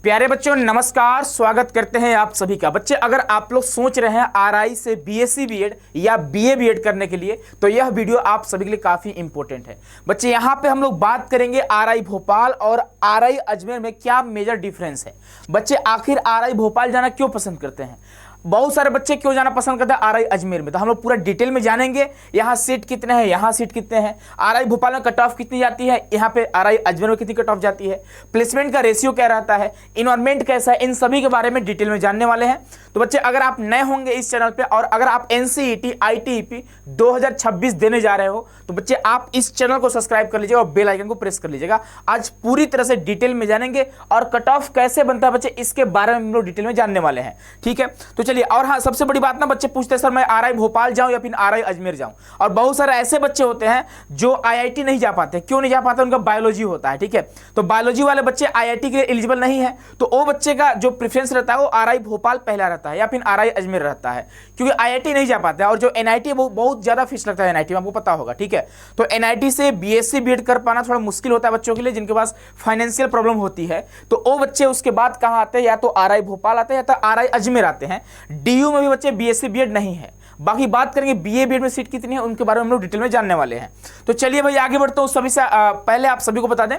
प्यारे बच्चों नमस्कार, स्वागत करते हैं आप सभी का। बच्चे अगर आप लोग सोच रहे हैं आरआई से बीएससी बीएड या बीए बीएड करने के लिए तो यह वीडियो आप सभी के लिए काफी इंपॉर्टेंट है। बच्चे यहाँ पे हम लोग बात करेंगे आरआई भोपाल और आरआई अजमेर में क्या मेजर डिफरेंस है। बच्चे आखिर आरआई भोपाल जाना क्यों पसंद करते हैं, बहुत सारे बच्चे क्यों जाना पसंद करते हैं आरआई अजमेर में, तो हम लोग पूरा डिटेल में जानेंगे। यहाँ सीट कितने हैं, यहाँ सीट कितने हैं, आरआई भोपाल में कट ऑफ कितनी जाती है, यहाँ पे आरआई अजमेर में कितनी कट ऑफ जाती है, प्लेसमेंट का रेशियो क्या रहता है, इन्वायरमेंट कैसा है, इन सभी के बारे में डिटेल में जानने वाले हैं। तो बच्चे अगर आप नए होंगे इस चैनल पे और अगर आप एनसीईटी आईटीईपी 2026 देने जा रहे हो तो बच्चे आप इस चैनल को सब्सक्राइब कर लीजिएगा और बेल आइकन को प्रेस कर लीजिएगा। आज पूरी तरह से डिटेल में जानेंगे और कट ऑफ कैसे बनता है बच्चे इसके बारे में हम लोग डिटेल में जानने वाले हैं। ठीक है, तो चलिए। और हाँ, सबसे बड़ी बात ना, बच्चे पूछते हैं सर मैं आरआई भोपाल जाऊं या फिर आरआई अजमेर जाऊं, और बहुत सारे ऐसे बच्चे होते हैं जो आईआईटी नहीं जा पाते। क्यों नहीं जा पाते, उनका बायोलॉजी होता है। ठीक है, तो बायोलॉजी वाले बच्चे आईआईटी के लिए एलिजिबल नहीं है, तो वो बच्चे का जो प्रेफरेंस रहता है वो आरआई भोपाल पहला रहता है या फिर आरआई अजमेर रहता है, क्योंकि आईआईटी नहीं जा पाते हैं। और जो एनआईटी है वो बहुत ज्यादा फीस लगता है एनआईटी में, आपको पता होगा। ठीक है, तो एनआईटी से बीएससी बीएड कर पाना थोड़ा मुश्किल होता है बच्चों के लिए जिनके पास फाइनेंशियल प्रॉब्लम होती है। तो वो बच्चे उसके बाद कहाँ आते हैं, या तो आरआई भोपाल आते हैं या तो आरआई अजमेर आते हैं। डीयू में भी बच्चे बीएससी बीएड नहीं है। बाकी बात करेंगे बीए बीएड में सीट कितनी है उनके बारे में हम लोग डिटेल में जानने वाले हैं। तो चलिए भाई आगे बढ़ते हैं। सभी से पहले आप सभी को बता दें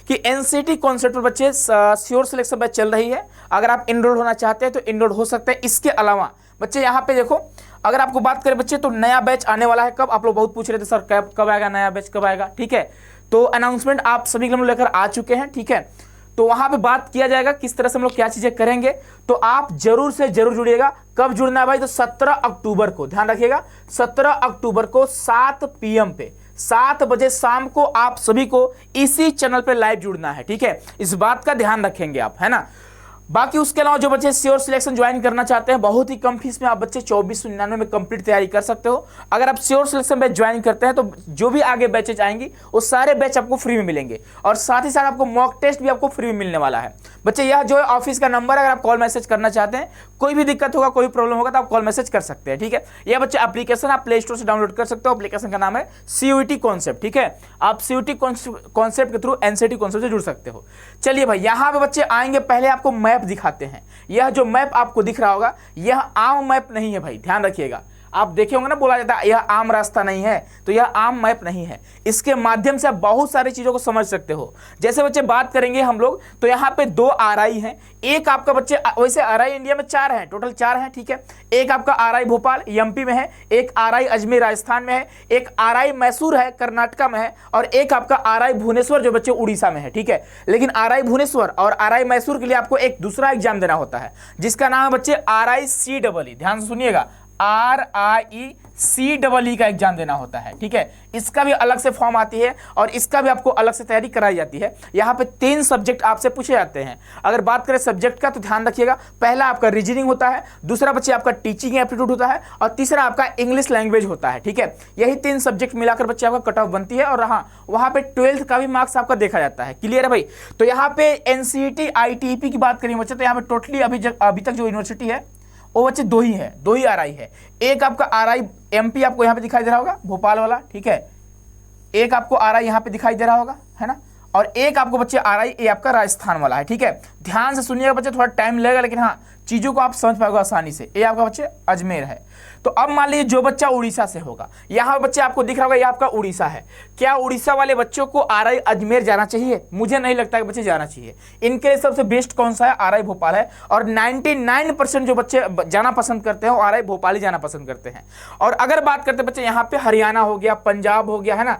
कि एनसीईटी कॉन्सेप्ट पर बच्चे श्योर सिलेक्शन बैच चल रही है। अगर आप इनरोल होना चाहते हैं तो इनरोल हो सकते हैं। इसके अलावा बच्चे यहाँ पे देखो, अगर आपको बात करें बच्चे तो नया बैच आने वाला है। कब, आप लोग बहुत पूछ रहे थे सर कब आएगा नया बैच, कब आएगा। ठीक है, तो अनाउंसमेंट आप सभी के लिए लेकर आ चुके हैं। ठीक है, तो वहां पे बात किया जाएगा किस तरह से हम लोग क्या चीजें करेंगे, तो आप जरूर से जरूर जुड़िएगा। कब जुड़ना है भाई, तो 17 अक्टूबर को, ध्यान रखिएगा 17 अक्टूबर को 7 PM पे 7 बजे शाम को आप सभी को इसी चैनल पे लाइव जुड़ना है। ठीक है, इस बात का ध्यान रखेंगे आप, है ना। बाकी उसके अलावा जो बच्चे श्योर सिलेक्शन ज्वाइन करना चाहते हैं बहुत ही कम फीस में आप बच्चे 2499 में कंप्लीट तैयारी कर सकते हो। अगर आप श्योर सिलेक्शन बैच ज्वाइन करते हैं तो जो भी आगे बैचेज आएंगी वो सारे बैच आपको फ्री में मिलेंगे और साथ ही साथ आपको मॉक टेस्ट भी आपको फ्री में मिलने वाला है। बच्चे यह जो है ऑफिस का नंबर, अगर आप कॉल मैसेज करना चाहते हैं, कोई भी दिक्कत होगा, कोई प्रॉब्लम होगा तो आप कॉल मैसेज कर सकते हैं। ठीक है, यह बच्चे एप्लीकेशन आप प्ले स्टोर से डाउनलोड कर सकते हो। एप्लीकेशन का नाम है सीयूईटी कॉन्सेप्ट। ठीक है, आप सीयूईटी कॉन्सेप्ट के थ्रू एनसीईटी कॉन्सेप्ट से जुड़ सकते हो। चलिए भाई, यहाँ पे बच्चे आएंगे, पहले आपको मैप दिखाते हैं। यह जो मैप आपको दिख रहा होगा यह आम मैप नहीं है भाई, ध्यान रखिएगा। आप देखे होंगे ना, बोला जाता है यह आम रास्ता नहीं है, तो यह आम मैप नहीं है। इसके माध्यम से आप बहुत सारी चीजों को समझ सकते हो। जैसे बच्चे बात करेंगे हम लोग, तो यहाँ पे 2 आरआई हैं। एक आपका बच्चे, वैसे आरआई इंडिया में 4 हैं, टोटल 4 हैं। ठीक है, एक आपका आरआई भोपाल एमपी में है, एक आरआई अजमेर राजस्थान में है, एक आरआई मैसूर है कर्नाटका में है, और एक आपका आरआई भुवनेश्वर जो बच्चे उड़ीसा में है। ठीक है, लेकिन आरआई भुवनेश्वर और आरआई मैसूर के लिए आपको एक दूसरा एग्जाम देना होता है जिसका नाम है बच्चे आरआई CEE। ध्यान से सुनिएगा, RIECEE का एग्जाम देना होता है। ठीक है, इसका भी अलग से फॉर्म आती है और इसका भी आपको अलग से तैयारी कराई जाती है। यहाँ पे 3 सब्जेक्ट आपसे पूछे जाते हैं। अगर बात करें सब्जेक्ट का तो ध्यान रखिएगा, पहला आपका रीजनिंग होता है, दूसरा बच्चे आपका टीचिंग एप्टीट्यूड होता है और तीसरा आपका इंग्लिश लैंग्वेज होता है। ठीक है, यही 3 सब्जेक्ट मिलाकर बच्चे आपका कट ऑफ बनती है। और हाँ, वहाँ पे 12th का भी मार्क्स आपका देखा जाता है। क्लियर है भाई। तो यहाँ पे एनसीईटी आईटीईपी की बात करें बच्चे, तो यहाँ पे टोटली अभी तक जो यूनिवर्सिटी है वो बच्चे 2 ही है, 2 ही आरआई है। एक आपका आरआई एमपी आपको यहाँ पे दिखाई दे रहा होगा, भोपाल वाला। ठीक है, एक आपको आरआई यहाँ पे दिखाई दे रहा होगा, है ना, और एक आपको बच्चे आरआई ये आपका राजस्थान वाला है। ठीक है, ध्यान से सुनिएगा बच्चे, थोड़ा टाइम लगेगा लेकिन हाँ चीजों को आप समझ पाओगे आसानी से। ये आपका बच्चे अजमेर है। तो अब मान लीजिए जो बच्चा उड़ीसा से होगा, यहाँ बच्चे आपको दिख रहा होगा ये आपका उड़ीसा है। क्या उड़ीसा वाले बच्चों को आरआई अजमेर जाना चाहिए? मुझे नहीं लगता कि बच्चे जाना चाहिए। इनके लिए सबसे बेस्ट कौन सा है, आरआई भोपाल है। और 99% जो बच्चे जाना पसंद करते हैं वो आरआई भोपाल ही जाना पसंद करते हैं। और अगर बात करते हैं बच्चे यहाँ पे हरियाणा हो गया, पंजाब हो गया, है ना,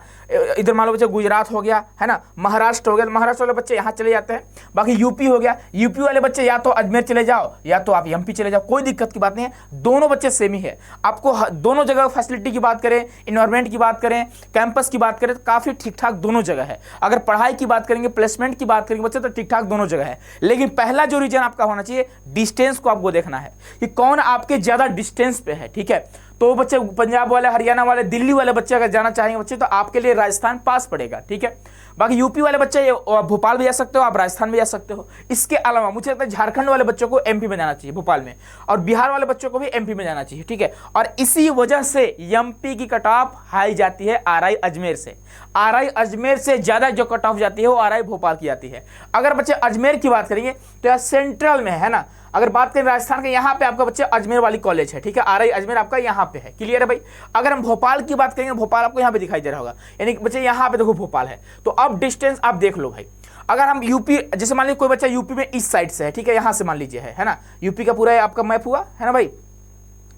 इधर मान लो बच्चे गुजरात हो गया, है ना, महाराष्ट्र हो गया, महाराष्ट्र वाले बच्चे यहाँ चले जाते हैं। बाकी यूपी हो गया, यूपी वाले बच्चे या तो अजमेर चले जाओ या तो आप एमपी चले जाओ, कोई दिक्कत की बात नहीं है। दोनों बच्चे सेम ही है। आपको दोनों जगह फैसिलिटी की बात करें, इन्वायरमेंट की बात करें, कैंपस की बात करें तो काफी ठीक ठाक दोनों जगह है। अगर पढ़ाई की बात करेंगे, प्लेसमेंट की बात करेंगे बच्चे, तो ठीक ठाक दोनों जगह है। लेकिन पहला जो रीजन आपका होना चाहिए, डिस्टेंस को आपको देखना है कि कौन आपके ज्यादा डिस्टेंस पे है। ठीक है, तो बच्चे पंजाब वाले, हरियाणा वाले, दिल्ली वाले बच्चे अगर जाना चाहेंगे बच्चे तो आपके लिए राजस्थान पास पड़ेगा। ठीक है, बाकी यूपी वाले बच्चे भोपाल भी जा सकते हो, आप राजस्थान भी जा सकते हो। इसके अलावा मुझे लगता है झारखंड वाले बच्चों को एमपी में जाना चाहिए, भोपाल में, और बिहार वाले बच्चों को भी एमपी में जाना चाहिए, ठीक है। और इसी वजह से एमपी की कट ऑफ हाई जाती है आरआई अजमेर से। आरआई अजमेर से ज्यादा जो कट ऑफ जाती है वो आरआई भोपाल की जाती है। अगर बच्चे अजमेर की बात करेंगे तो यह सेंट्रल में है ना। अगर बात करें राजस्थान के, यहाँ पे आपका बच्चे अजमेर वाली कॉलेज है, ठीक है, आरआई अजमेर आपका यहाँ पे है, क्लियर है भाई। अगर हम भोपाल की बात करेंगे, भोपाल आपको यहाँ पे दिखाई दे रहा होगा, यानी कि बच्चे यहाँ पे देखो भोपाल है। तो अब डिस्टेंस आप देख लो भाई। अगर हम यूपी, जैसे मान लीजिए कोई बच्चा यूपी में इस साइड से है, ठीक है, यहाँ से मान लीजिए है ना, यूपी का पूरा आपका मैप हुआ है ना भाई,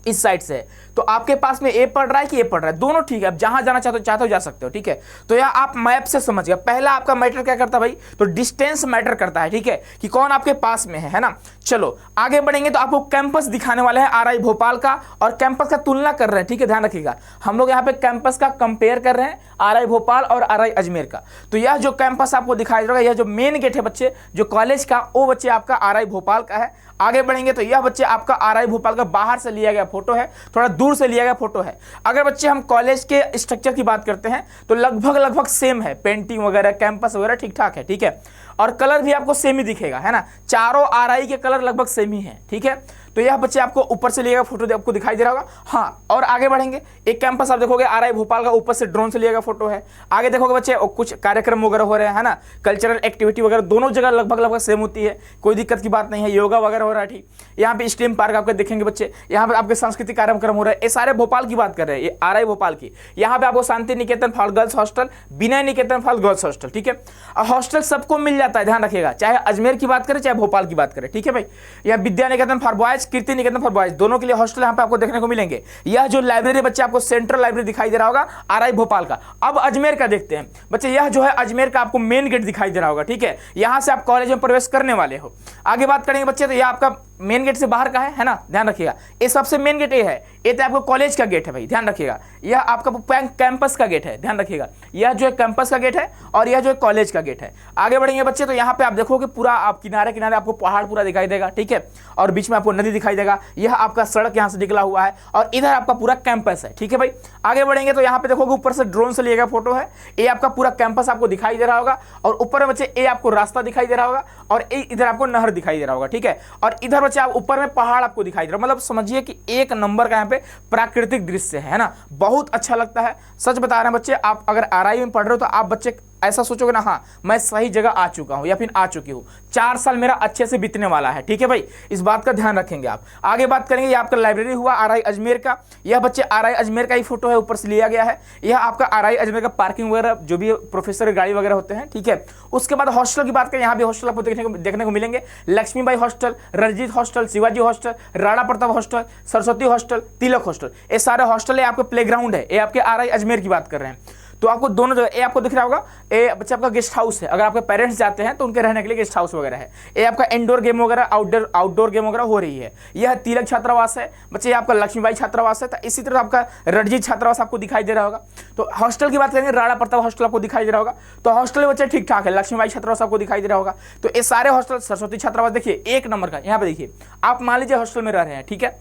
इस साइड से, तो आपके पास में ए पढ़ रहा है कि ए पढ़ रहा है, दोनों ठीक है, आप जहां जाना चाहते हो जा सकते हो, ठीक है। तो यह आप मैप से समझ गए। पहला आपका मैटर क्या करता है भाई, तो डिस्टेंस मैटर करता है, ठीक है, कि कौन आपके पास में है ना। चलो आगे बढ़ेंगे तो आपको कैंपस दिखाने वाले हैं आरआई भोपाल का, और कैंपस का तुलना कर रहे हैं, ठीक है, ध्यान रखिएगा। हम लोग यहाँ पे कैंपस का कंपेयर कर रहे हैं, आरआई भोपाल और आरआई अजमेर का। तो यह जो कैंपस आपको दिखाई दे रहा है, यह जो मेन गेट है बच्चे जो कॉलेज का, वो बच्चे आपका आरआई भोपाल का है। आगे बढ़ेंगे तो यह बच्चे आपका आरआई भोपाल का बाहर से लिया गया फोटो है, थोड़ा दूर से लिया गया फोटो है। अगर बच्चे हम कॉलेज के स्ट्रक्चर की बात करते हैं तो लगभग सेम है, पेंटिंग वगैरह कैंपस वगैरह ठीक ठाक है, ठीक है, और कलर भी आपको सेम ही दिखेगा, है ना। चारों आरआई के कलर लगभग सेम ही है, ठीक है। तो यह बच्चे आपको ऊपर से लिया गया फोटो आपको दिखाई दे रहा होगा। हाँ, और आगे बढ़ेंगे, एक कैंपस आप देखोगे आरआई भोपाल का ऊपर से ड्रोन से लिया गया फोटो है। आगे देखोगे बच्चे कुछ कार्यक्रम वगैरह हो रहे हैं, है ना, कल्चरल एक्टिविटी वगैरह दोनों जगह लगभग सेम होती है, कोई दिक्कत की बात नहीं है, योगा वगैरह हो रहा है, ठीक। यहाँ पे स्टेम पार्क आपके देखेंगे बच्चे, यहाँ पे आपके सांस्कृतिक कार्यक्रम हो रहे हैं, ये सारे भोपाल की बात कर रहे हैं, ये आरआई भोपाल की। यहाँ पे आपको Shanti Niketan for girls hostel, Vinay Niketan for girls hostel, ठीक है। हॉस्टल सबको मिल जाता है, ध्यान रखिएगा, चाहे अजमेर की बात करें चाहे भोपाल की बात करें, ठीक है भाई। यह Vidya Niketan for boys, Kirti Niketan for boys, दोनों के लिए हॉस्टल यहाँ पे आपको देखने को मिलेंगे। यह जो लाइब्रेरी बच्चे आपको सेंट्रल लाइब्रेरी दिखाई दे रहा होगा आरआई भोपाल का। अब अजमेर का देखते हैं बच्चे, यह जो है अजमेर का आपको मेन गेट दिखाई दे रहा होगा, ठीक है, यहां से आप कॉलेज में प्रवेश करने वाले हो। आगे बात करेंगे बच्चे तो यह आपका मेन गेट से बाहर का है ना, ध्यान रखिएगा। ये सबसे मेन गेट ये है, ये तो आपको कॉलेज का गेट है भाई, ध्यान रखिएगा। यह आपका कैंपस का गेट है, ध्यान रखिएगा, यह जो है कैंपस का गेट है और यह जो है कॉलेज का गेट है। आगे बढ़ेंगे बच्चे तो यहाँ पे आप देखोगे पूरा आप किनारे किनारे आपको पहाड़ पूरा दिखाई देगा, ठीक है, और बीच में आपको नदी दिखाई देगा। यह आपका सड़क यहाँ से निकला हुआ है और इधर आपका पूरा कैंपस है, ठीक है भाई। आगे बढ़ेंगे तो यहाँ पे देखोगे ऊपर से ड्रोन से लिया गया फोटो है, ये आपका पूरा कैंपस आपको दिखाई दे रहा होगा, और ऊपर में बच्चे ये आपको रास्ता दिखाई दे रहा होगा, और इधर आपको नहर दिखाई दे रहा होगा, ठीक है, और इधर बच्चे आप ऊपर में पहाड़ आपको दिखाई दे रहा है। मतलब समझिए कि एक नंबर का यहाँ पे प्राकृतिक दृश्य है ना, बहुत अच्छा लगता है। सच बता रहे हैं बच्चे, आप अगर आरआई में पढ़ रहे हो तो आप बच्चे ऐसा सोचोगे ना, हाँ मैं सही जगह आ चुका हूं या फिर आ चुकी हूं, 4 साल मेरा अच्छे से बीतने वाला है, ठीक है भाई, इस बात का ध्यान रखेंगे आप। आगे बात करेंगे, ये आपका लाइब्रेरी हुआ आरआई अजमेर का। यह बच्चे आरआई अजमेर का ही फोटो है, ऊपर से लिया गया है। यह आपका आरआई अजमेर का पार्किंग वगैरह जो भी प्रोफेसर गाड़ी वगैरह होते हैं, ठीक है। उसके बाद हॉस्टल की बात करें, यहाँ भी हॉस्टल आपको देखने को मिलेंगे, Laxmibai hostel, Ranjit hostel, Shivaji hostel, Rana Pratap hostel, Saraswati hostel, Tilak hostel, ये सारे हॉस्टल है। आपके प्लेग्राउंड है, ये आपके आरआई अजमेर की बात कर रहे हैं। तो आपको दोनों जगह, ये आपको दिख रहा होगा, ये बच्चे आपका गेस्ट हाउस है, अगर आपके पेरेंट्स जाते हैं तो उनके रहने के लिए गेस्ट हाउस वगैरह है। ये आपका इंडोर गेम वगैरह, आउटडोर गेम वगैरह हो रही है। यह तिलक छात्रावास है बच्चे, ये आपका लक्ष्मीबाई छात्रावास है। तो इसी तरह आपका रणजीत छात्रावास आपको दिखाई दे रहा होगा। तो हॉस्टल की बात करेंगे, राणा प्रताप हॉस्टल आपको दिखाई दे रहा होगा। तो हॉस्टल बच्चे ठीक ठाक है, लक्ष्मीबाई छात्रावास आपको दिखाई दे रहा होगा। तो ये सारे हॉस्टल, सरस्वती छात्रावास देखिए एक नंबर का, यहाँ पे देखिए आप मान लीजिए हॉस्टल में रह रहे हैं, ठीक है,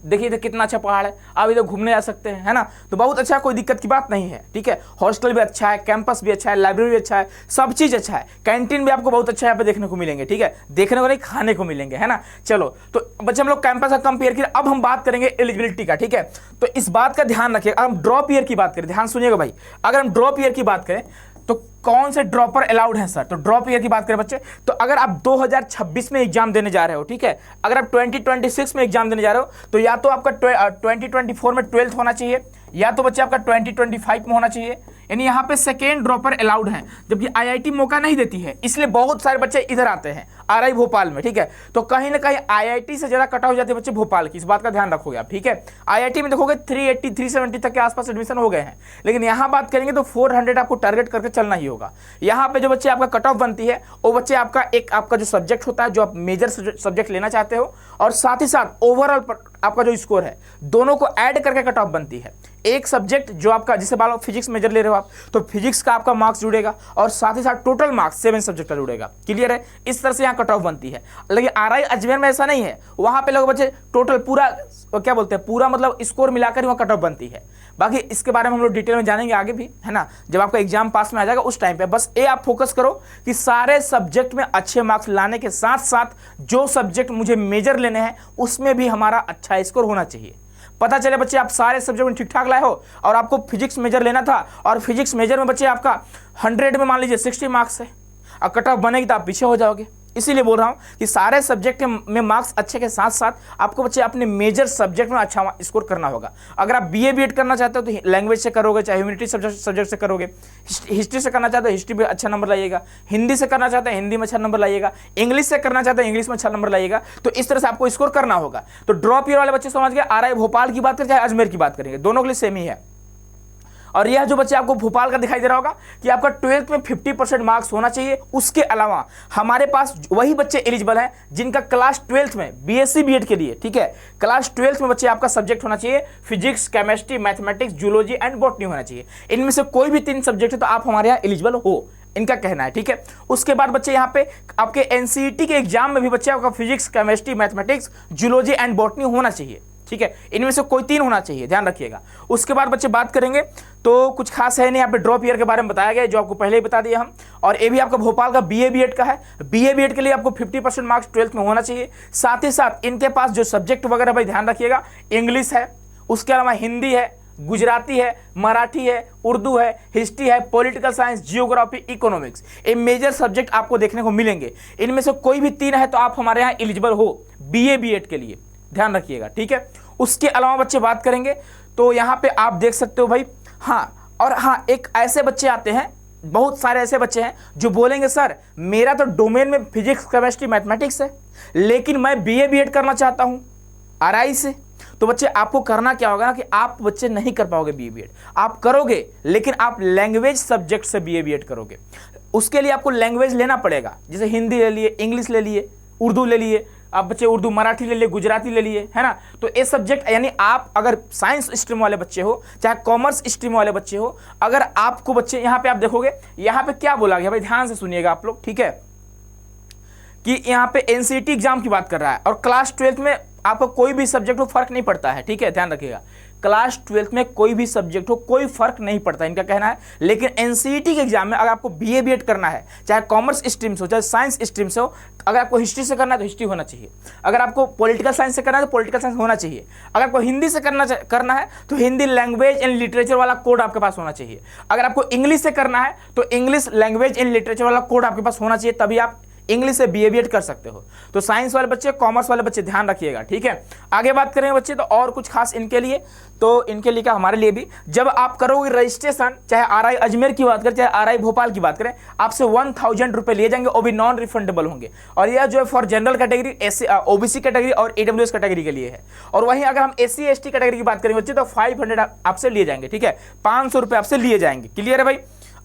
देखिए इधर कितना अच्छा पहाड़ है, आप इधर घूमने जा सकते हैं, है ना। तो बहुत अच्छा, कोई दिक्कत की बात नहीं है, ठीक है। हॉस्टल भी अच्छा है, कैंपस भी अच्छा है, लाइब्रेरी भी अच्छा है, सब चीज़ अच्छा है। कैंटीन भी आपको बहुत अच्छा यहाँ पे देखने को मिलेंगे, ठीक है, देखने को नहीं खाने को मिलेंगे, है ना। चलो तो बच्चे हम लोग कैंपस का कंपेयर किया, अब हम बात करेंगे एलिजिबिलिटी का, ठीक है। तो इस बात का ध्यान रखिए, अगर हम ड्रॉप ईयर की बात करें, ध्यान सुनिएगा भाई, अगर हम ड्रॉप ईयर की बात करें तो कौन से ड्रॉपर अलाउड हैं सर। तो ड्रॉप ईयर की बात करें बच्चे, तो अगर आप 2026 में एग्जाम देने जा रहे हो, ठीक है, अगर आप 2026 में एग्जाम देने जा रहे हो तो या तो आपका 2024 में 12th होना चाहिए, या तो बच्चे आपका 2025 में होना चाहिए, यानी यहाँ पे सेकेंड ड्रॉपर अलाउड हैं, जबकि आईआईटी मौका नहीं देती है, इसलिए बहुत सारे बच्चे इधर आते हैं आरआई भोपाल में, ठीक है। तो कहीं ना कहीं आईआईटी से ज़्यादा कट ऑफ जाते हैं बच्चे भोपाल की, इस बात का ध्यान रखोगे आप, ठीक है। आईआईटी में देखोगे 380 370 तक के आसपास एडमिशन हो गए हैं, लेकिन यहाँ बात करेंगे तो 400 आपको टारगेट करके चलना ही होगा। यहाँ पे जो बच्चे आपका कट ऑफ बनती है वो बच्चे आपका जो सब्जेक्ट होता है, जो आप मेजर सब्जेक्ट लेना चाहते हो, और साथ ही साथ ओवरऑल आपका जो स्कोर है, दोनों को ऐड करके कट ऑफ बनती है। एक सब्जेक्ट जो आपका, जैसे मान लो फिजिक्स मेजर ले रहे हो आप, तो फिजिक्स का आपका मार्क्स जुड़ेगा और साथ ही साथ टोटल मार्क्स 7 सब्जेक्ट का जुड़ेगा, क्लियर है। इस तरह से यहाँ कट ऑफ बनती है। लेकिन आरआई अजमेर में ऐसा नहीं है, वहाँ पे लोग बच्चे टोटल पूरा क्या बोलते हैं, पूरा मतलब स्कोर मिलाकर वहाँ कट ऑफ बनती है। बाकी इसके बारे में हम लोग डिटेल में जानेंगे आगे भी, है ना, जब आपका एग्जाम पास में आ जाएगा उस टाइम पे। बस ये आप फोकस करो कि सारे सब्जेक्ट में अच्छे मार्क्स लाने के साथ साथ जो सब्जेक्ट मुझे मेजर लेने हैं उसमें भी हमारा अच्छा स्कोर होना चाहिए। पता चले बच्चे आप सारे सब्जेक्ट में ठीक ठाक लाए हो और आपको फिजिक्स मेजर लेना था और फिजिक्स मेजर में बच्चे आपका 100 में मान लीजिए 60 मार्क्स है और कट ऑफ बनेगी तो आप पीछे हो जाओगे। इसीलिए बोल रहा हूँ कि सारे सब्जेक्ट में मार्क्स अच्छे के साथ साथ आपको बच्चे अपने मेजर सब्जेक्ट में अच्छा स्कोर करना होगा। अगर आप बीए बीएड करना चाहते हो तो लैंग्वेज से करोगे, चाहे ह्यूमैनिटी सब्जेक्ट से करोगे। हिस्ट्री से करना चाहते हो हिस्ट्री में अच्छा नंबर लाइएगा, हिंदी से करना चाहते हैं हिंदी में अच्छा नंबर लाइएगा, इंग्लिश से करना चाहते हैं इंग्लिश में अच्छा नंबर लाइएगा। तो इस तरह से आपको स्कोर करना होगा। तो ड्रॉप ईयर वाले बच्चे समझ गए, आरआई भोपाल की बात करें चाहे अजमेर की बात करेंगे, दोनों के लिए सेम ही है। और यह जो बच्चे आपको भोपाल का दिखाई दे रहा होगा कि आपका 12th में 50% मार्क्स होना चाहिए। उसके अलावा हमारे पास वही बच्चे एलिजिबल हैं जिनका क्लास 12th में बीएससी बीएड के लिए, ठीक है, क्लास 12th में बच्चे आपका सब्जेक्ट होना चाहिए physics, chemistry, mathematics, zoology and botany होना चाहिए। इनमें से कोई भी 3 सब्जेक्ट है तो आप हमारे यहाँ एलिजिबल हो, इनका कहना है, ठीक है। उसके बाद बच्चे यहाँ पे आपके एनसीईटी के एग्जाम में भी बच्चे आपका physics, chemistry, mathematics, zoology and botany होना चाहिए, ठीक है। इनमें से कोई 3 होना चाहिए, ध्यान रखिएगा। उसके बाद बच्चे बात करेंगे तो कुछ खास है नहीं, यहाँ पे ड्रॉप ईयर के बारे में बताया गया है जो आपको पहले ही बता दिया हम। और ये भी आपका भोपाल का बीए बीएड का है। बीए बीएड के लिए आपको 50% मार्क्स 12th में होना चाहिए। साथ ही साथ इनके पास जो सब्जेक्ट वगैरह भाई ध्यान रखिएगा, इंग्लिश है, उसके अलावा हिंदी है, गुजराती है, मराठी है, उर्दू है, हिस्ट्री है, पॉलिटिकल साइंस, जियोग्राफी, इकोनॉमिक्स, ये मेजर सब्जेक्ट आपको देखने को मिलेंगे। इनमें से कोई भी 3 है तो आप हमारे यहाँ एलिजिबल हो बीए बीएड के लिए, ध्यान रखिएगा, ठीक है। उसके अलावा बच्चे बात करेंगे तो यहाँ पे आप देख सकते हो भाई, हाँ, और हाँ, एक ऐसे बच्चे आते हैं, बहुत सारे ऐसे बच्चे हैं जो बोलेंगे सर मेरा तो डोमेन में फिजिक्स, केमिस्ट्री, मैथमेटिक्स है लेकिन मैं बीए बीएड करना चाहता हूँ आरआई से। तो बच्चे आपको करना क्या होगा ना कि आप बच्चे नहीं कर पाओगे बीए बीएड, आप करोगे लेकिन आप लैंग्वेज सब्जेक्ट से बीए बीएड करोगे। उसके लिए आपको लैंग्वेज लेना पड़ेगा, जैसे हिंदी ले लिए, इंग्लिश ले लिए, उर्दू ले लिए, आप बच्चे उर्दू, मराठी ले लिए, गुजराती ले लिए, है ना। तो ये सब्जेक्ट यानी आप अगर साइंस स्ट्रीम वाले बच्चे हो चाहे कॉमर्स स्ट्रीम वाले बच्चे हो, अगर आपको बच्चे यहाँ पे आप देखोगे यहाँ पे क्या बोला गया भाई, ध्यान से सुनिएगा आप लोग, ठीक है, कि यहाँ पे एनसीईटी एग्जाम की बात कर रहा है और क्लास 12th में आपको कोई भी सब्जेक्ट हो फर्क नहीं पड़ता है, ठीक है, ध्यान रखिएगा। क्लास 12th में कोई भी सब्जेक्ट हो कोई फर्क नहीं पड़ता, इनका कहना है। लेकिन एनसीईटी के एग्जाम में अगर आपको बीए बीएड करना है, चाहे कॉमर्स स्ट्रीम से हो चाहे साइंस स्ट्रीम से हो, अगर आपको हिस्ट्री से करना है तो हिस्ट्री होना चाहिए, अगर आपको पॉलिटिकल साइंस से करना है तो पॉलिटिकल साइंस होना चाहिए, अगर आपको हिंदी से करना है तो हिंदी लैंग्वेज एंड लिटरेचर वाला कोड आपके पास होना चाहिए, अगर आपको इंग्लिश से करना है तो इंग्लिश लैंग्वेज एंड लिटरेचर वाला कोड आपके पास होना चाहिए, तभी आप इंग्लिश से बीए बीएड कर सकते हो। तो साइंस वाले बच्चे, कॉमर्स वाले बच्चे ध्यान रखिएगा, ठीक है। आगे बात करेंगे बच्चे तो और कुछ खास इनके लिए, तो इनके लिए क्या हमारे लिए भी, जब आप करोगे रजिस्ट्रेशन, चाहे आरआई अजमेर की बात करें चाहे आरआई भोपाल की बात करें, आपसे 1000 रुपये लिए जाएंगे, वो भी नॉन रिफंडेबल होंगे। और यह जो है for general category, OBC category और ईडब्ल्यूएस कैटेगरी के लिए है। और वहीं अगर हम एससी एसटी कैटेगरी की बात करेंगे बच्चे तो 500 आपसे लिए जाएंगे, ठीक है, 500 रुपये आपसे लिए जाएंगे। क्लियर है भाई।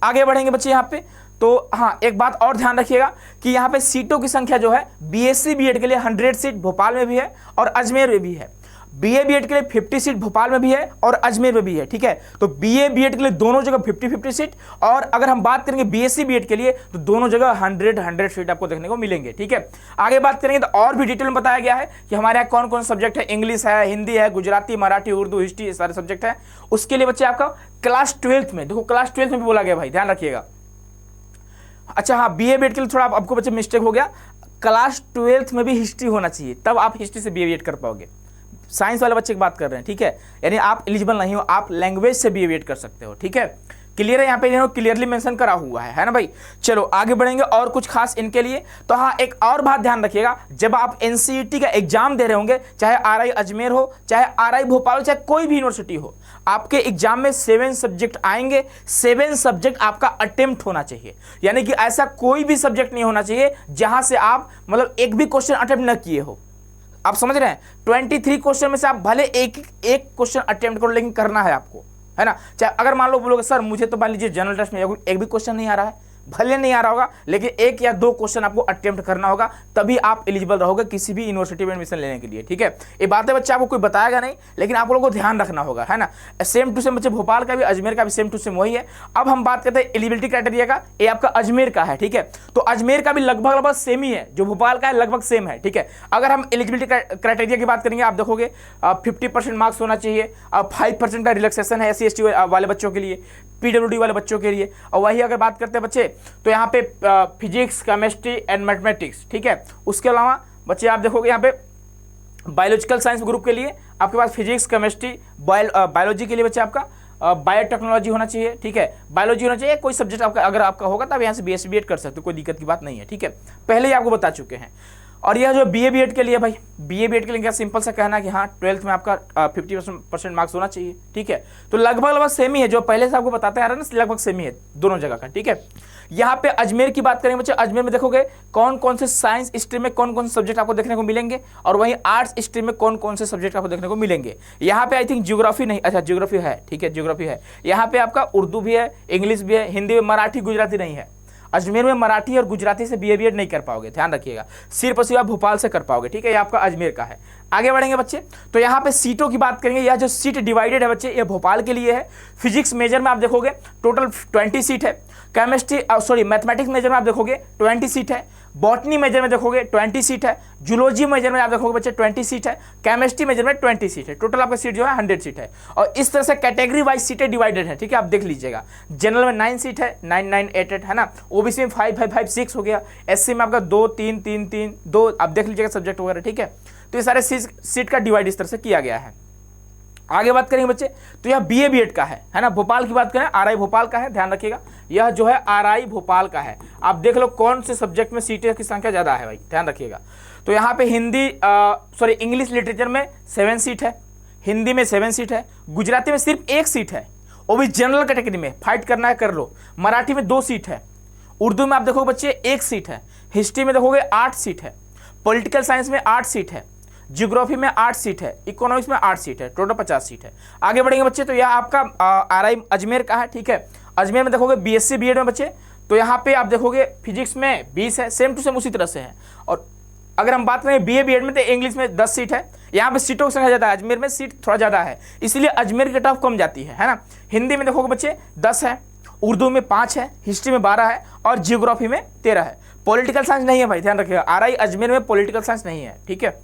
आगे बढ़ेंगे बच्चे यहाँ पे तो हाँ, एक बात और ध्यान रखिएगा कि यहाँ पे सीटों की संख्या जो है बीएससी बीएड के लिए 100 सीट भोपाल में भी है और अजमेर में भी है। बीए बीएड के लिए 50 सीट भोपाल में भी है और अजमेर में भी है, ठीक है। तो बीए बीएड के लिए दोनों जगह 50-50 सीट, और अगर हम बात करेंगे बीएससी बीएड के लिए तो दोनों जगह 100 सीट आपको देखने को मिलेंगे, ठीक है। आगे बात करेंगे तो और भी डिटेल में बताया गया है कि हमारे यहाँ कौन कौन सब्जेक्ट है, इंग्लिश है, हिंदी है, गुजराती, मराठी, उर्दू, हिस्ट्री, ये सारे सब्जेक्ट है। उसके लिए बच्चे आपका क्लास 12th में, देखो क्लास 12th में भी बोला गया भाई, ध्यान रखिएगा। अच्छा हाँ, बीए बीएड के लिए थोड़ा आपको बच्चे मिस्टेक हो गया, क्लास 12th में भी हिस्ट्री होना चाहिए, तब आप हिस्ट्री से बीए बीएड कर पाओगे। साइंस वाले बच्चे की बात कर रहे हैं, ठीक है, यानी आप एलिजिबल नहीं हो, आप लैंग्वेज से बीए बीएड कर सकते हो, ठीक है। क्लियर है, यहाँ पे क्लियरली मेंशन करा हुआ है ना भाई। चलो आगे बढ़ेंगे और कुछ खास इनके लिए। तो हाँ, एक और बात ध्यान रखिएगा, जब आप एनसीईटी का एग्जाम दे रहे होंगे, चाहे आरआई अजमेर हो, चाहे आरआई भोपाल हो, चाहे कोई भी यूनिवर्सिटी हो, आपके एग्जाम में 7 सब्जेक्ट आएंगे। 7 सब्जेक्ट आपका अटेम्प्ट होना चाहिए, यानी कि ऐसा कोई भी सब्जेक्ट नहीं होना चाहिए जहां से आप मतलब एक भी क्वेश्चन अटेम्प्ट न किए हो। आप समझ रहे हैं, 23 क्वेश्चन में से आप भले एक क्वेश्चन अटेम्प्ट करो, लेकिन करना है आपको, है ना। चाहे अगर मान लो बोलोगे सर मुझे तो मान लीजिए जनरल टेस्ट में एक भी क्वेश्चन नहीं आ रहा है, भले नहीं आ रहा होगा, लेकिन 1 या 2 क्वेश्चन आपको अटेम्प्ट करना होगा, तभी आप एलिजिबल रहोगे किसी भी यूनिवर्सिटी में एडमिशन लेने के लिए। ठीक है, ये बातें बच्चे आपको कोई बताएगा नहीं, लेकिन आप लोगों को ध्यान रखना होगा, है ना। सेम टू सेम बच्चे भोपाल का भी, अजमेर का भी सेम टू सेम वही है। अब हम बात करते हैं एलिजिबिलिटी क्राइटेरिया का, ये आपका अजमेर का है। ठीक है, तो अजमेर का भी लगभग सेम ही है, जो भोपाल का है लगभग सेम है। ठीक है, अगर हम एलिजिबिलिटी क्राइटेरिया की बात करेंगे, आप देखोगे 50% मार्क्स होना चाहिए, 5% का रिलैक्सेशन है SC ST वाले बच्चों के लिए, PWD वाले बच्चों के लिए। और वही अगर बात करते हैं बच्चे, तो यहाँ पे फिजिक्स, केमिस्ट्री एंड मैथमेटिक्स। ठीक है, उसके अलावा बच्चे आप देखोगे यहाँ पे बायोलॉजिकल साइंस ग्रुप के लिए आपके पास फिजिक्स, केमिस्ट्री, बायोलॉजी के लिए बच्चे आपका बायोटेक्नोलॉजी होना चाहिए। ठीक है, बायोलॉजी होना चाहिए, कोई सब्जेक्ट आपका अगर आपका होगा तो आप यहाँ से BSc BEd कर सकते हो, कोई दिक्कत की बात नहीं है। ठीक है, पहले ही आपको बता चुके हैं। और यह जो BA BEd के लिए भाई, BA BEd के लिए क्या सिंपल सा कहना है कि हाँ 12th में आपका 50% मार्क्स होना चाहिए। ठीक है, तो लगभग सेम ही है, जो पहले से आपको बताते आ रहा है ना, लगभग सेम ही है दोनों जगह का। ठीक है, यहाँ पे अजमेर की बात करेंगे बच्चे, अजमेर में देखोगे कौन कौन से साइंस स्ट्रीम में कौन कौन से सब्जेक्ट आपको देखने को मिलेंगे, और वहीं आर्ट्स स्ट्रीम में कौन कौन से सब्जेक्ट आपको देखने को मिलेंगे। यहाँ पे आई थिंक ज्योग्राफी नहीं, अच्छा ज्योग्राफी है, ठीक है ज्योग्राफी है। यहाँ पे आपका उर्दू भी है, इंग्लिश भी है, हिंदी में, मराठी, गुजराती नहीं है। अजमेर में मराठी और गुजराती से BA BEd नहीं कर पाओगे, ध्यान रखिएगा, सिर्फ और सिर्फ आप भोपाल से कर पाओगे। ठीक है, ये आपका अजमेर का है। आगे बढ़ेंगे बच्चे, तो यहाँ पे सीटों की बात करेंगे। यह जो सीट डिवाइडेड है बच्चे, ये भोपाल के लिए है। फिजिक्स मेजर में आप देखोगे टोटल 20 सीट है। केमिस्ट्री मैथमेटिक्स मेजर में आप देखोगे 20 सीट है। बॉटनी मेजर में देखोगे 20 सीट है। जूलॉजी मेजर में आप देखोगे बच्चे 20 सीट है। केमिस्ट्री मेजर में 20 सीट है। टोटल आपका सीट जो है 100 सीट है। और इस तरह से कैटेगरी वाइज सीटें डिवाइडेड है। ठीक है, आप देख लीजिएगा, जनरल में 9 सीट है, 9 9 8 8 है ना। OBC में 5 5 5 6 हो गया। SC में आपका 2 3 3 3 2, आप देख लीजिएगा सब्जेक्ट वगैरह। ठीक है, तो ये सारे सीट का डिवाइड इस तरह से किया गया है। आगे बात करेंगे बच्चे, तो यह BA BEd का है ना। भोपाल की बात करें, RI भोपाल का है, ध्यान रखिएगा, यह जो है RI भोपाल का है। आप देख लो कौन से सब्जेक्ट में सीटें की संख्या ज़्यादा है भाई, ध्यान रखिएगा। तो यहाँ पे इंग्लिश लिटरेचर में 7 सीट है, हिंदी में 7 सीट है, गुजराती में सिर्फ 1 सीट है, वो भी जनरल कैटेगरी में, फाइट करना है कर लो। मराठी में 2 सीट है, उर्दू में आप देखोगे बच्चे 1 सीट है, हिस्ट्री में देखोगे 8 सीट है, पॉलिटिकल साइंस में 8 सीट है, ज्योग्राफी में 8 सीट है, इकोनॉमिक्स में 8 सीट है, टोटल 50 सीट है। आगे बढ़ेंगे बच्चे, तो यह आपका RI अजमेर का है। ठीक है, अजमेर में देखोगे BSc BEd में बच्चे, तो यहाँ पे आप देखोगे फिजिक्स में 20 है, सेम टू सेम उसी तरह से है। और अगर हम बात करें BA BEd में, तो इंग्लिश में 10 सीट है। यहाँ पे सीटों की संख्या ज़्यादा है, अजमेर में सीट थोड़ा ज़्यादा है, इसलिए अजमेर की कट ऑफ कम जाती है ना। हिंदी में देखोगे बच्चे 10 है, उर्दू में 5 है, हिस्ट्री में 12 है, और जियोग्राफी में 13 है। पॉलिटिकल साइंस नहीं है भाई, ध्यान रखिएगा, RI अजमेर में पॉलिटिकल साइंस नहीं है। ठीक है,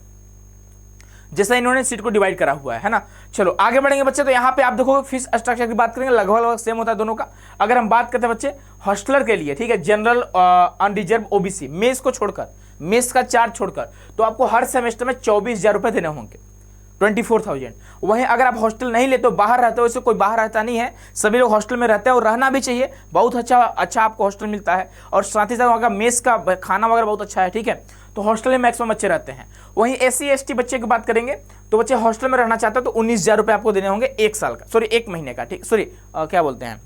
जैसा इन्होंने सीट को डिवाइड करा हुआ है ना। चलो आगे बढ़ेंगे बच्चे, तो यहाँ पे आप देखोगे फीस स्ट्रक्चर की बात करेंगे, लगभग सेम होता है दोनों का। अगर हम बात करते हैं बच्चे हॉस्टलर के लिए, ठीक है, जनरल अनरिजर्व OBC, मेस को छोड़कर, मेस का चार्ज छोड़कर, तो आपको हर सेमेस्टर में 24,000 रुपये देने होंगे, 24,000। वहीं अगर आप हॉस्टल नहीं लेते हो, बाहर रहते हो, इससे कोई बाहर रहता नहीं है, सभी लोग हॉस्टल में रहते हैं, और रहना भी चाहिए, बहुत अच्छा आपको हॉस्टल मिलता है, और साथ ही साथ वहाँ का मेस का खाना वगैरह बहुत अच्छा है। ठीक है, तो हॉस्टल में मैक्सिमम बच्चे रहते हैं। वहीं SC ST बच्चे की बात करेंगे, तो बच्चे हॉस्टल में रहना चाहते हो तो 19,000 रुपये आपको देने होंगे 1 साल का, 1 महीने का, ठीक, क्या बोलते हैं,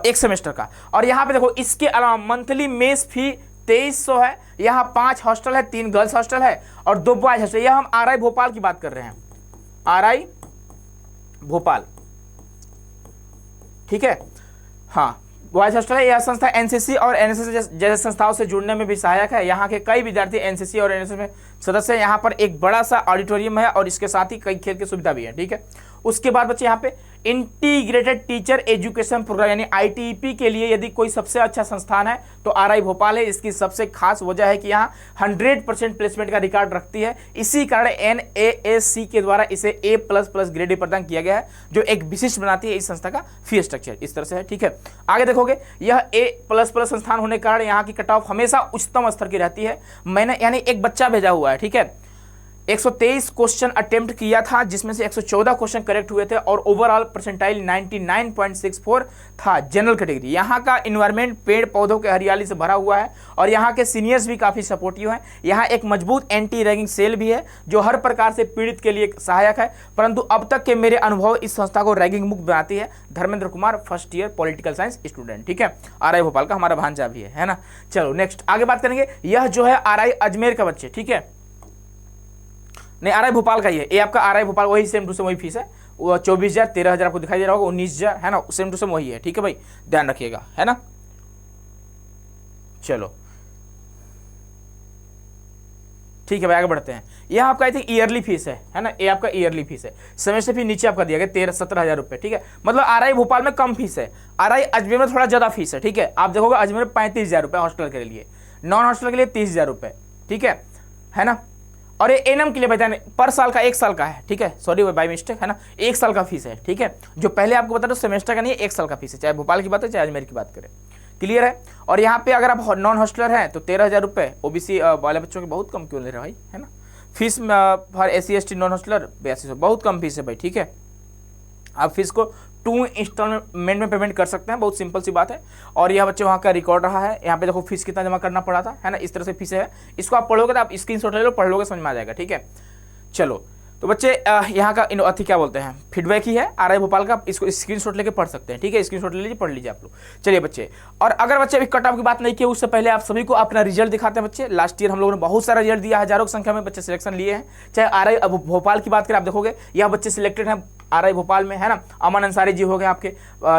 1 सेमेस्टर का। और यहाँ पे देखो, इसके अलावा मंथली मेस फी 2300 है। यहाँ 5 हॉस्टल है, 3 गर्ल्स हॉस्टल है और 2 बॉयज हॉस्टल। यह हम RI भोपाल की बात कर रहे हैं, RI भोपाल, ठीक है। हाँ, बॉयज हॉस्टल है। यह संस्था NCC और NSS जैसे संस्थाओं से जुड़ने में भी सहायक है। यहाँ के कई विद्यार्थी NCC और NSS में सदस्य हैं। यहाँ पर एक बड़ा सा ऑडिटोरियम है और इसके साथ ही कई खेल की सुविधा भी है। ठीक है, उसके बाद बच्चे यहाँ पे इंटीग्रेटेड टीचर एजुकेशन प्रोग्राम यानी ITEP के लिए यदि कोई सबसे अच्छा संस्थान है तो RI भोपाल है। इसकी सबसे खास वजह है कि यहाँ 100% प्लेसमेंट का रिकॉर्ड रखती है। इसी कारण NAAC के द्वारा इसे A++ ग्रेड प्रदान किया गया है, जो एक विशिष्ट बनाती है इस संस्था का फी स्ट्रक्चर। इस तरह से है। ठीक है, आगे देखोगे, यह A++ संस्थान होने के कारण यहाँ की कट ऑफ हमेशा उच्चतम स्तर की रहती है। मैंने यानी एक बच्चा भेजा हुआ है, ठीक है, 123 क्वेश्चन अटेम्प्ट किया था, जिसमें से 114 क्वेश्चन करेक्ट हुए थे और ओवरऑल परसेंटाइल 99.64 था। General category. यहाँ का इन्वायरमेंट पेड़ पौधों के हरियाली से भरा हुआ है और यहाँ के सीनियर्स भी काफ़ी सपोर्टिव हैं। यहाँ एक मजबूत एंटी रैगिंग सेल भी है जो हर प्रकार से पीड़ित के लिए सहायक है, परंतु अब तक के मेरे अनुभव इस संस्था को रैगिंग मुक्त बनाती है। Dharmendra Kumar, first year political science student. ठीक है, RI भोपाल का हमारा भांजा भी है ना। चलो नेक्स्ट आगे बात करेंगे। यह जो है RI अजमेर का बच्चे, ठीक है, नहीं RI भोपाल का ही है। ये आपका RI भोपाल वही सेम टू सेम वही फीस है। वो 24,000, 13,000 आपको दिखाई दे रहा होगा, 19,000 है ना, सेम टू सेम वही है। ठीक है भाई, ध्यान रखिएगा, है ना। चलो ठीक है भाई, आगे बढ़ते हैं। यह आपका आई थिंक ईयरली फीस है ना, ये आपका ईयरली फीस है। सेमेस्टर फीस नीचे आपका दिया गया 17,000 रुपये, ठीक है। मतलब आरआई भोपाल में कम फीस है, आरआई अजमेर में थोड़ा ज़्यादा फीस है, ठीक है। आप देखोगे अजमेर में 35,000 रुपये हॉस्टल के लिए, नॉन हॉस्टल के लिए 30,000 रुपये, ठीक है ना। और ये एनएम के लिए बताने पर साल का 1 साल का है, ठीक है, सॉरी बाय मिस्टेक, है ना, 1 साल का फीस है, ठीक है। जो पहले आपको बता दो सेमेस्टर का नहीं है, 1 साल का फीस है, चाहे भोपाल की बात है चाहे अजमेर की बात करें, क्लियर है। और यहाँ पे अगर आप नॉन हॉस्टलर हैं तो 13,000 रुपये, ओबीसी वाले बच्चों के बहुत कम क्यों ले रहे भाई, है ना। Fees for SC ST non hosteller 8200, बहुत कम फीस है भाई, ठीक है। आप फीस को 2 इंस्टॉलमेंट में पेमेंट कर सकते हैं, बहुत सिंपल सी बात है। और यह बच्चे वहाँ का रिकॉर्ड रहा है, यहाँ पे देखो फीस कितना जमा करना पड़ा था, है ना, इस तरह से फीस है। इसको आप पढ़ोगे तो आप स्क्रीनशॉट ले लो, पढ़ लोगे, समझ में आ जाएगा, ठीक है। चलो तो बच्चे यहाँ का अथी क्या बोलते हैं, फीडबैक ही है आरआई भोपाल का, इसको स्क्रीनशॉट लेके पढ़ सकते हैं, ठीक है। स्क्रीनशॉट ले लीजिए, पढ़ लीजिए आप लोग। चलिए बच्चे, और अगर बच्चे अभी कट ऑफ की बात नहीं की, उससे पहले आप सभी को अपना रिजल्ट दिखाते हैं बच्चे। लास्ट ईयर हम लोगों ने बहुत सारा रिजल्ट दिया, हजारों की संख्या में बच्चे सिलेक्शन लिए हैं। चाहे आरआई भोपाल की बात करें, आप देखोगे यह बच्चे सिलेक्टेड हैं आरआई भोपाल में, है ना। अमन अंसारी जी हो गए आपके,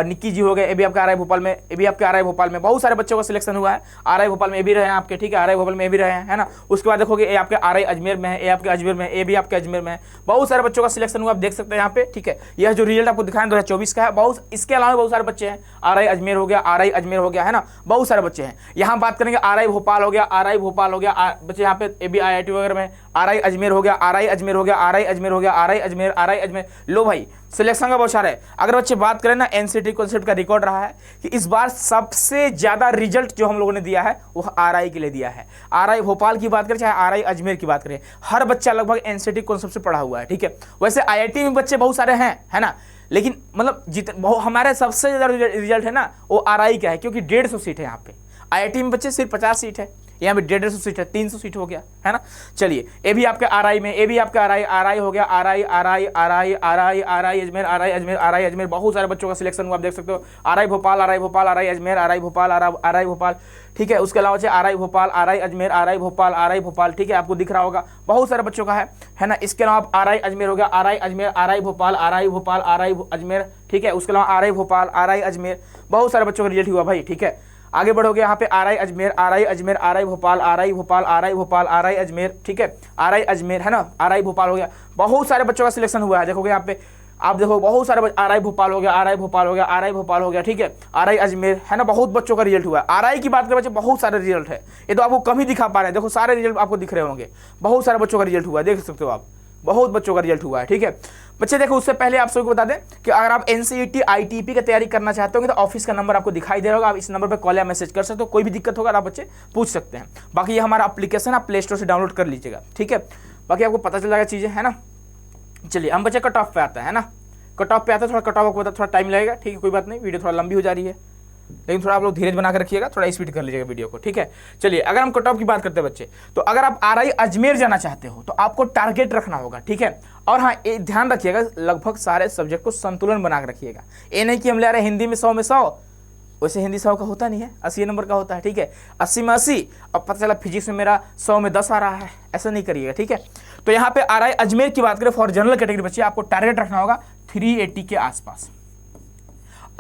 निक्की जी हो गए, ये भी आपके आरआई भोपाल में, ये भी आपके आरआई भोपाल में बहुत सारे बच्चों का सिलेक्शन हुआ है। आरआई भोपाल में ये भी रहे हैं आपके, ठीक है, आरआई भोपाल में ये भी रहे हैं, है ना। उसके बाद देखोगे ये आपके आरआई अजमेर में है, ये आपके अजमेर में है, ये भी आपके अजमेर में है। बहुत सारे बच्चों का सिलेक्शन हुआ, आप देख सकते हैं यहाँ पे, ठीक है। यह जो रिजल्ट आपको दिखाएं 2024 का है। बहुत इसके अलावा बहुत सारे बच्चे हैं, आरआई अजमेर हो गया, आरआई अजमेर हो गया, है ना, बहुत सारे बच्चे हैं। यहाँ बात करेंगे आरआई भोपाल हो गया, आरआई भोपाल हो गया, बच्चे यहाँ पे एबी आईआईटी वगैरह में, आरआई अजमेर हो गया, आरआई अजमेर हो गया, आरआई अजमेर हो गया, आरआई अजमेर, आरआई अजमेर। लो भाई, सिलेक्शन का बहुत सारा है। अगर बच्चे बात करें ना, एनसीटी कॉन्सेप्ट का रिकॉर्ड रहा है कि इस बार सबसे ज्यादा रिजल्ट जो हम लोगों ने दिया है वो आरआई के लिए दिया है। आरआई भोपाल की बात करें चाहे आरआई अजमेर की बात करें, हर बच्चा लगभग एनसीटी कॉन्सेप्ट से पढ़ा हुआ है, ठीक है। वैसे आईआईटी में बच्चे बहुत सारे हैं, है ना, लेकिन मतलब हमारे सबसे ज्यादा रिजल्ट है ना वो आरआई का है, क्योंकि 150 सीट है यहाँ पे। आईआईटी में बच्चे सिर्फ 50 सीट है, यहाँ पे 150 सीट है, 300 सीट हो गया, है ना। चलिए, ये भी आपके आरआई में, ये भी आपके आरआई, आरआई हो गया, RI RI RI RI RI Ajmer, RI Ajmer, RI Ajmer, बहुत सारे बच्चों का सिलेक्शन हुआ, आप देख सकते हो। RI Bhopal, RI Bhopal, RI Ajmer, RI Bhopal, RI Bhopal, ठीक है। उसके अलावा RI Bhopal, RI Ajmer, RI Bhopal, RI Bhopal, ठीक है, आपको दिख रहा होगा, बहुत सारे बच्चों का है ना। इसके अलावा आरआई अजमेर हो गया, RI Ajmer, RI Bhopal, RI Bhopal, RI Ajmer, ठीक है। उसके अलावा आरआई भोपाल, आरआई अजमेर, बहुत सारे बच्चों का रिजल्ट हुआ भाई, ठीक है। आगे बढ़ोगे यहाँ पे RI Ajmer, RI Ajmer, RI Bhopal, RI Bhopal, RI Bhopal, RI Ajmer, ठीक है, आरआई अजमेर, है ना, आरआई भोपाल हो गया। बहुत सारे बच्चों का सिलेक्शन हुआ है, देखोगे यहाँ पे आप देखो बहुत सारे आरआई भोपाल हो गया, आरआई भोपाल हो गया, आरआई भोपाल हो गया, ठीक है, आरआई अजमेर, है ना, बहुत बच्चों का रिजल्ट हुआ है। आरआई की बात करें बच्चे, बहुत सारे रिजल्ट है, ये तो आपको कम ही दिखा पा रहे हैं, देखो सारे रिजल्ट आपको दिख रहे होंगे, बहुत सारे बच्चों का रिजल्ट हुआ है, देख सकते हो आप, बहुत बच्चों का रिजल्ट हुआ है, ठीक है बच्चे। देखो उससे पहले आप सबको बता दें कि अगर आप एनसीईटी आईटीपी की तैयारी करना चाहते हो तो ऑफिस का नंबर आपको दिखाई दे रहा होगा, आप इस नंबर पर कॉल या मैसेज कर सकते हो, कोई भी दिक्कत होगा आप बच्चे पूछ सकते हैं। बाकी ये हमारा एप्लीकेशन आप प्ले स्टोर से डाउनलोड कर लीजिएगा, ठीक है, बाकी आपको पता चल जाएगा चीज़ें, है ना। चलिए हम बच्चे कट ऑफ पे आता है ना, कट ऑफ पे आता है, थोड़ा कट ऑफ को थोड़ा टाइम लगेगा, ठीक है, कोई बात नहीं, वीडियो थोड़ा लंबी हो जा रही है, लेकिन थोड़ा आप लोग धीरज बना कर रखिएगा, थोड़ा स्पीड कर लीजिएगा वीडियो को, ठीक है। चलिए अगर हम कट ऑफ की बात करते हैं बच्चे, तो अगर आप आरआई अजमेर जाना चाहते हो तो आपको टारगेट रखना होगा, ठीक है। और हाँ, ये ध्यान रखिएगा लगभग सारे सब्जेक्ट को संतुलन बना कर रखिएगा। ये नहीं कि हम ले रहे हैं हिंदी में 100 में 100, वैसे हिंदी 100 का होता नहीं है, 80 नंबर का होता है, ठीक है, 80 में 80, अब पता चला फिजिक्स में मेरा 100 में 10 आ रहा है, ऐसा नहीं करिएगा, ठीक है। तो यहाँ पे आरआई अजमेर की बात करें फॉर जनरल कैटेगरी बच्चे, आपको टारगेट रखना होगा 380 के आसपास।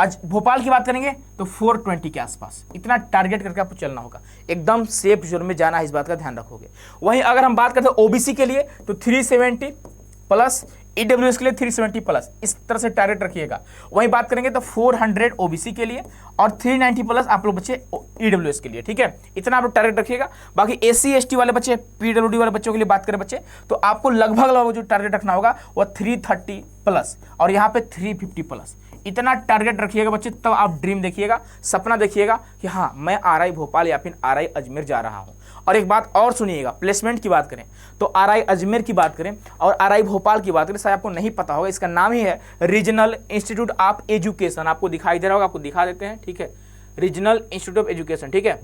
आज भोपाल की बात करेंगे तो 420 के आसपास, इतना टारगेट करके आपको चलना होगा, एकदम सेफ जोन में जाना है, इस बात का ध्यान रखोगे। वहीं अगर हम बात करते हैं ओबीसी के लिए तो 370 प्लस, ईडब्ल्यूएस के लिए 370 प्लस, इस तरह से टारगेट रखिएगा। वहीं बात करेंगे तो 400 ओबीसी के लिए और 390 प्लस आप लोग बच्चे ईडब्ल्यूएस के लिए, ठीक है, इतना आप लोग टारगेट रखिएगा। बाकी एससी एसटी वाले बच्चे, पीडब्ल्यूडी वाले बच्चों के लिए बात करें बच्चे, तो आपको लगभग जो टारगेट रखना होगा वो 330 प्लस और यहाँ पे 350 प्लस, इतना टारगेट रखिएगा बच्चे, तब आप ड्रीम देखिएगा, सपना देखिएगा कि हाँ मैं आरआई भोपाल या फिर आरआई अजमेर जा रहा हूँ। और एक बात और सुनिएगा, प्लेसमेंट की बात करें तो आरआई अजमेर की बात करें और आरआई भोपाल की बात करें, शायद आपको नहीं पता होगा, इसका नाम ही है रीजनल इंस्टीट्यूट ऑफ एजुकेशन, आपको दिखाई दे रहा होगा, आपको दिखा देते हैं, ठीक है, रीजनल इंस्टीट्यूट ऑफ एजुकेशन, ठीक है,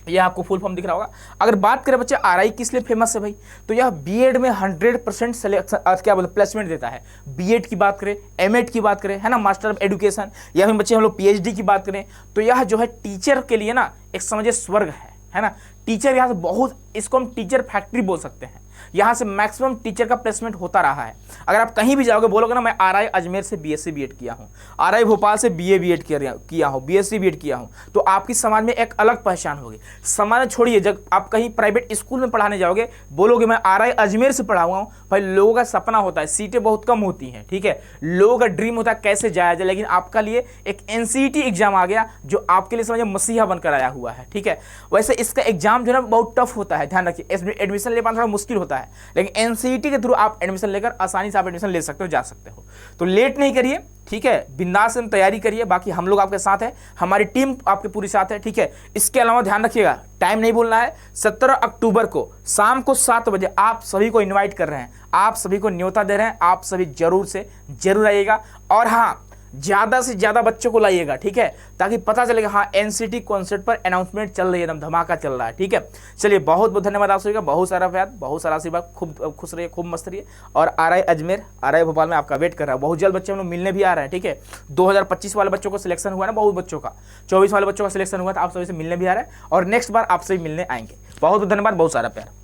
यह आपको फुल फॉर्म दिख रहा होगा। अगर बात करें बच्चे आरआई किस लिए फेमस है भाई, तो यह बीएड में 100% सिलेक्शन क्या बोलते प्लेसमेंट देता है। बीएड की बात करें, एमएड की बात करें, है ना, मास्टर ऑफ एजुकेशन, या फिर बच्चे हम लोग पीएचडी की बात करें, तो यह जो है टीचर के लिए ना एक समझिए स्वर्ग है ना। टीचर यहाँ से बहुत, इसको हम टीचर फैक्ट्री बोल सकते हैं। यहाँ से मैक्सिमम टीचर का प्लेसमेंट होता रहा है। अगर आप कहीं भी जाओगे बोलोगे ना मैं आरआई अजमेर से बीएससी बीएड किया हूँ, आरआई भोपाल से बीए बीएड किया हूँ, बीएससी बीएड किया हूँ, तो आपकी समाज में एक अलग पहचान होगी। समाज छोड़िए, जब आप कहीं प्राइवेट स्कूल में पढ़ाने जाओगे बोलोगे मैं आरआई अजमेर से पढ़ा हुआ हूँ, भाई लोगों का सपना होता है, सीटें बहुत कम होती हैं, ठीक है, लोगों का ड्रीम होता है कैसे जाया जाए, लेकिन आपका लिए एक एनसीईटी एग्जाम आ गया जो आपके लिए समझिए मसीहा बनकर आया हुआ है, ठीक है। वैसे इसका एग्जाम जो है ना बहुत टफ होता है, ध्यान रखिए, एडमिशन ले पाना थोड़ा मुश्किल होता है, लेकिन एनसीईटी के थ्रू आप एडमिशन लेकर आसानी से आप एडमिशन ले सकते हो, जा सकते हो। तो लेट नहीं करिए, ठीक है, बिंदास में तैयारी करिए। बाकी हम लोग आपके साथ हैं, हमारी टीम आपके पूरी साथ है, ठीक है। इसके अलावा ध्यान रखिएगा, टाइम नहीं भूलना है, 17 अक्टूबर को शाम को 7 बजे आप सभी को इनवाइट कर रहे हैं, आप सभी को न्योता दे रहे हैं, आप सभी जरूर से जरूर आइएगा। और हाँ, ज़्यादा से ज़्यादा बच्चों को लाइएगा, ठीक है, ताकि पता चलेगा हाँ एनसीटी कॉन्सेप्ट पर अनाउंसमेंट चल रही है, एकदम धमाका चल रहा है, ठीक है। चलिए बहुत बहुत धन्यवाद आप सभी का, बहुत सारा प्यार, बहुत सारा आशीर्वाद, खूब खुश रहिए, खूब मस्त रहिए। और आरआई अजमेर, आरआई भोपाल में आपका वेट कर रहा है, बहुत जल्द बच्चे हम लोग मिलने भी आ रहे हैं, ठीक है। 2025 वाले बच्चों को सिलेक्शन हुआ ना, बहुत बच्चों का, 24 वाले बच्चों का सिलेक्शन हुआ था, आप सभी से मिलने भी आ रहे हैं और नेक्स्ट बार आपसे मिलने आएंगे। बहुत बहुत धन्यवाद, बहुत सारा प्यार।